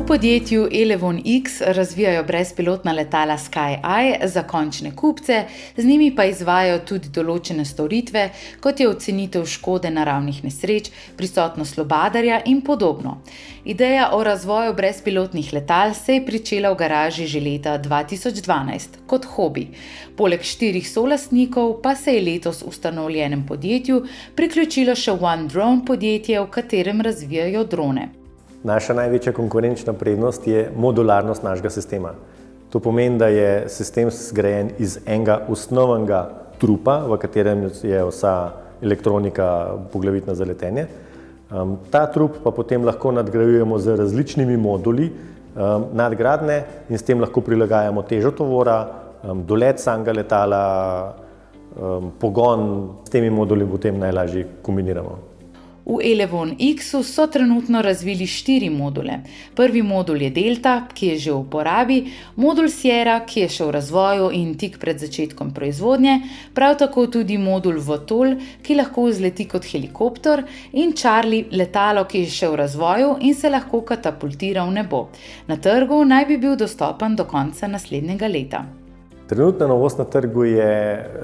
podjetju Elevon X razvijajo brezpilotna letala SkyEye za končne kupce, z njimi pa izvajajo tudi določene storitve, kot je ocenitev škode naravnih nesreč, prisotnost lubadarja in podobno. Ideja o razvoju brezpilotnih letal se je pričela v garaži že leta 2012 kot hobi. Poleg 4 solastnikov pa se je letos v ustanovljenem podjetju priključilo še OneDrone podjetje, v katerem razvijajo drone. Naša največja konkurenčna prednost je modularnost našega sistema. To pomeni, da je sistem zgrajen iz enega osnovnega trupa, v katerem je vsa elektronika poglavitna za letenje. Ta trup pa potem lahko nadgrajujemo z različnimi moduli nadgradnje in s tem lahko prilagajamo težo tovora, dolet samega letala, pogon, s temi moduli potem najlažje kombiniramo. V Elevon X-u so trenutno razvili 4 module. Prvi modul je Delta, ki je že v uporabi, modul Sierra, ki je še v razvoju in tik pred začetkom proizvodnje, prav tako tudi modul VTOL, ki lahko vzleti kot helikopter, in Charlie, letalo, ki je še v razvoju in se lahko katapultira v nebo. Na trgu naj bi bil dostopen do konca naslednjega leta. Trenutna novost na trgu je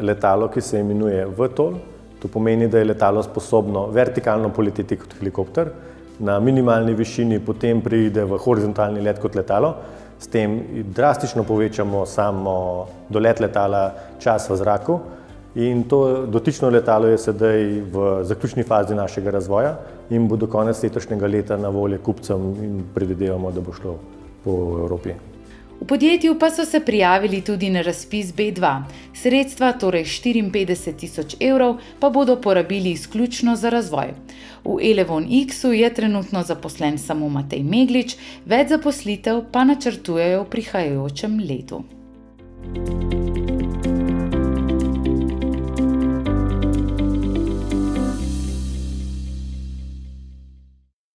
letalo, ki se imenuje VTOL. To pomeni, da je letalo sposobno vertikalno poleteti kot helikopter, na minimalni višini potem preide v horizontalni let kot letalo. S tem drastično povečamo samo dolet letala, čas v zraku in to dotično letalo je sedaj v zaključni fazi našega razvoja in bo do konca letošnjega leta na voljo kupcem in predvidevamo, da bo šlo po Evropi. V podjetju pa so se prijavili tudi na razpis B2. Sredstva, torej 54 000 evrov, pa bodo porabili izključno za razvoj. V Elevon X-u je trenutno zaposlen samo Matej Meglič, več zaposlitev pa načrtujejo v prihajajočem letu.